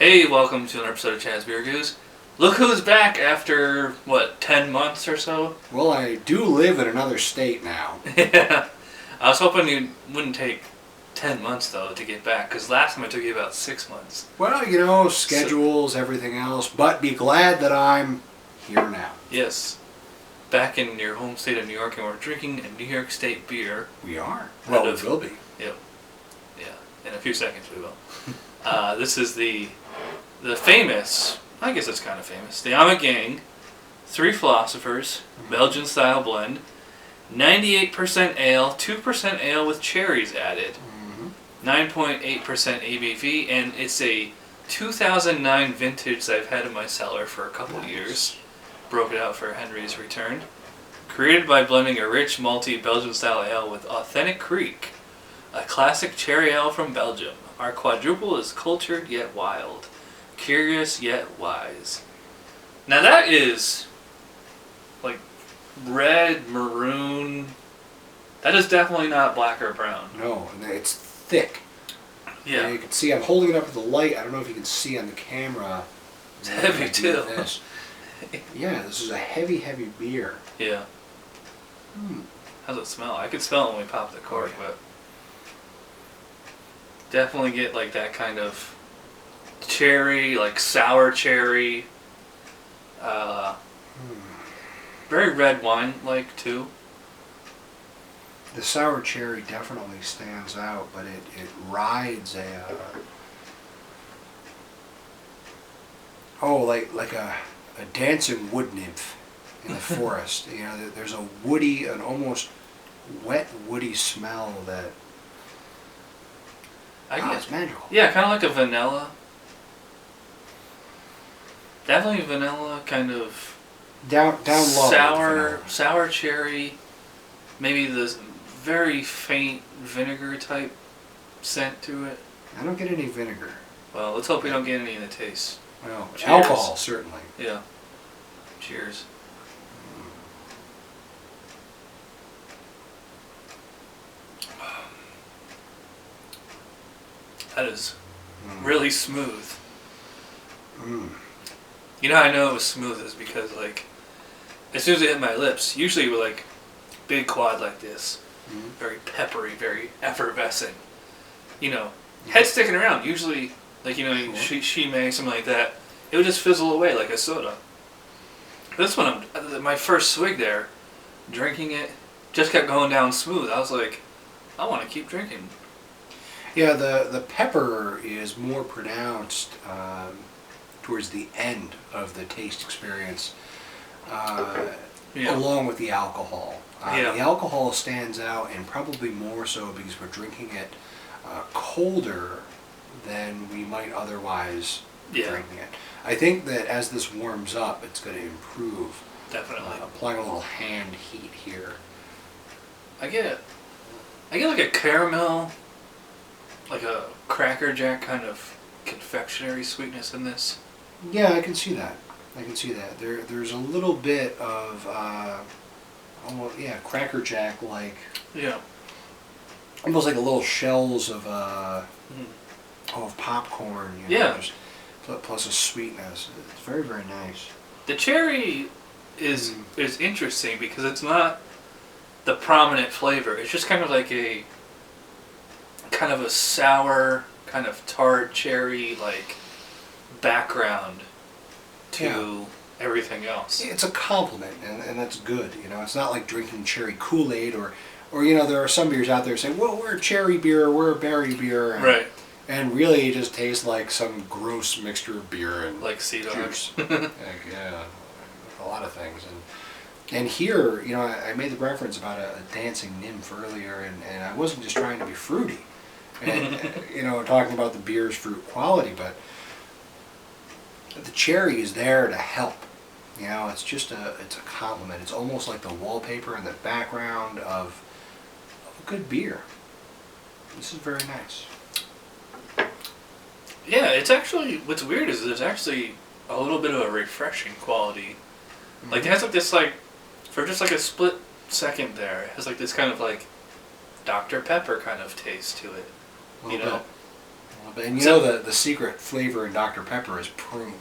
Hey, welcome to another episode of 𝗬𝗵𝗶𝗶𝗍. Look who's back after, 10 months or so? Well, I do live in another state now. Yeah. I was hoping you wouldn't take 10 months, though, to get back, because last time it took you about 6 months. Well, schedules, everything else, but be glad that I'm here now. Yes. Back in your home state of New York, and we're drinking a New York State beer. We are. Well, we will be. Yep. Yeah. In a few seconds we will. This is the famous, I guess it's kind of famous, the ommegang, 3 Philosophers, Belgian-style blend, 98% ale, 2% ale with cherries added, 9.8% ABV, and it's a 2009 vintage that I've had in my cellar for a couple years. Broke it out for Henry's return. Created by blending a rich, malty Belgian-style ale with authentic kriek, a classic cherry ale from Belgium. Our quadruple is cultured yet wild, curious yet wise. Now that is like red, maroon. That is definitely not black or brown. No, it's thick. Yeah. And you can see I'm holding it up with the light. I don't know if you can see on the camera. It's heavy too. Yeah, this is a heavy beer. Yeah. How's it smell? I could smell it when we pop the cork, but definitely get like that kind of cherry, like sour cherry. Very red wine-like too. The sour cherry definitely stands out, but it rides like a dancing wood nymph in the forest. You know, there's a woody, an almost wet woody smell that. It's magical. Yeah, kind of like a vanilla. Definitely vanilla, kind of down low. Sour cherry. Maybe this very faint vinegar type scent to it. I don't get any vinegar. Well, let's hope we don't get any in the taste. Well, alcohol certainly. Yeah. Cheers. That is really smooth. You know how I know it was smooth is because, like, as soon as it hit my lips, usually with, like, big quad like this, very peppery, very effervescent, you know, head sticking around. Usually, like, you know, 𝗬𝗵𝗶𝗍𝗵𝗍, something like that, it would just fizzle away like a soda. This one, my first swig there, drinking it, just kept going down smooth. I was like, I want to keep drinking. Yeah, the pepper is more pronounced towards the end of the taste experience, along with the alcohol. The alcohol stands out, and probably more so because we're drinking it colder than we might otherwise drinking it. I think that as this warms up, it's going to improve. Definitely. Applying a little hand heat here. I get like a caramel, like a Cracker Jack kind of confectionery sweetness in this. Yeah, I can see that. There's a little bit of, Cracker Jack like. Yeah. Almost like a little shells of popcorn. You know, plus a sweetness. It's very, very nice. The cherry is interesting because it's not the prominent flavor. It's just kind of like a sour, kind of tart cherry like background to everything else. It's a compliment, and that's good. You know, it's not like drinking cherry Kool-Aid or you know, there are some beers out there saying, well, we're a cherry beer, or we're a berry beer, and really it just tastes like some gross mixture of beer and like sea dogs. Yeah, a lot of things. And here, you know, I made the reference about a dancing nymph earlier, and I wasn't just trying to be fruity, and you know, talking about the beer's fruit quality, but the cherry is there to help. You know, it's a compliment. It's almost like the wallpaper in the background of a good beer. This is very nice. Yeah, it's actually, what's weird is there's actually a little bit of a refreshing quality. Like, it has like this, like, for just like a split second there, it has like this kind of like Dr. Pepper kind of taste to it. You know? And you know the secret flavor in Dr. Pepper is prune,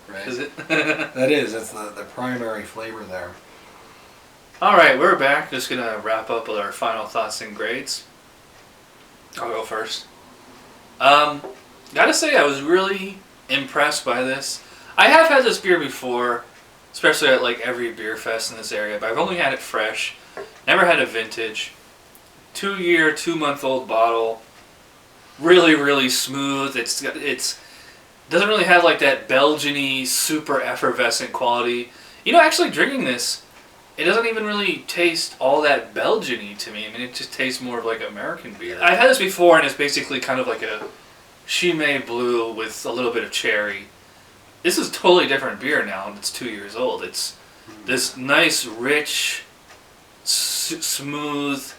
right? Is it? That is. That's the primary flavor there. All right, we're back. Just gonna wrap up with our final thoughts and grades. I'll go first. Gotta say, I was really impressed by this. I have had this beer before, especially at like every beer fest in this area, but I've only had it fresh. Never had a vintage. 2-year, 2-month-old bottle. Really, really smooth. It's doesn't really have like that Belgian-y, super effervescent quality. Actually drinking this, it doesn't even really taste all that Belgian-y to me. I mean, it just tastes more of like American beer. I've had this before, and it's basically kind of like a 𝗬𝗵𝗿𝗶𝗶 with a little bit of cherry. This is totally different beer now, and it's 2 years old. It's this nice, rich, smooth,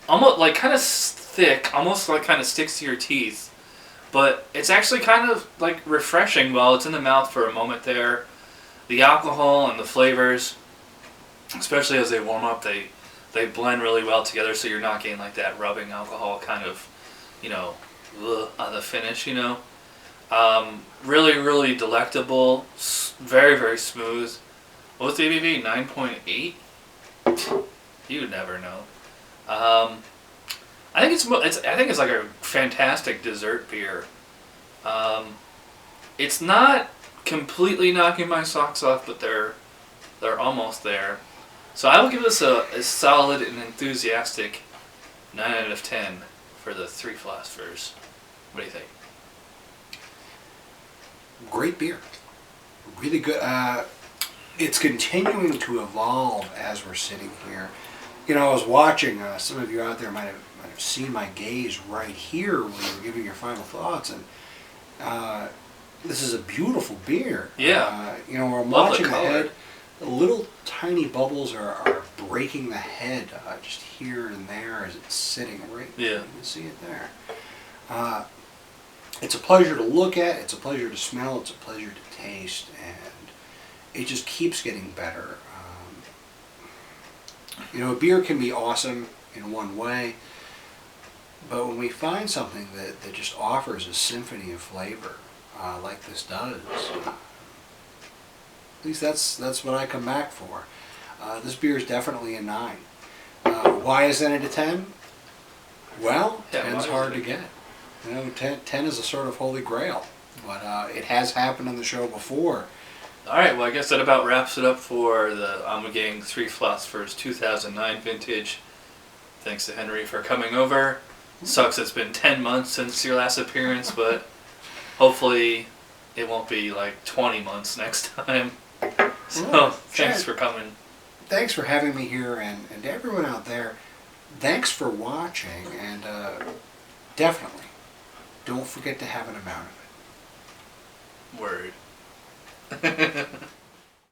almost like kind of thick, almost like kind of sticks to your teeth. But it's actually kind of like refreshing while it's in the mouth for a moment there. The alcohol and the flavors, especially as they warm up, they blend really well together, so you're not getting like that rubbing alcohol kind of, on the finish, Really, really delectable, very, very smooth. What was the ABV? 9.8? You would never know. I think it's like a fantastic dessert beer. It's not completely knocking my socks off, but they're almost there. So I will give this a solid and enthusiastic 9 out of 10 for the Three Philosophers. What do you think? Great beer. Really good. It's continuing to evolve as we're sitting here. I was watching, some of you out there might have seen my gaze right here when you were giving your final thoughts, and this is a beautiful beer. Yeah. I'm watching the head. The little tiny bubbles are breaking the head just here and there as it's sitting right there. Yeah. You can see it there. It's a pleasure to look at, it's a pleasure to smell, it's a pleasure to taste, and it just keeps getting better. A beer can be awesome in one way, but when we find something that just offers a symphony of flavor, like this does, at least that's what I come back for. This beer is definitely a 9. Why is it a 10? Well, 10's hard to get. 10 is a sort of holy grail, but it has happened on the show before. All right, well, I guess that about wraps it up for the ommegang Three Philosophers 2009 vintage. Thanks to Henry for coming over. Sucks it's been 10 months since your last appearance, but hopefully it won't be like 20 months next time. So, thanks for coming. Thanks for having me here, and to everyone out there, thanks for watching, and definitely don't forget to have an amount of it. Word.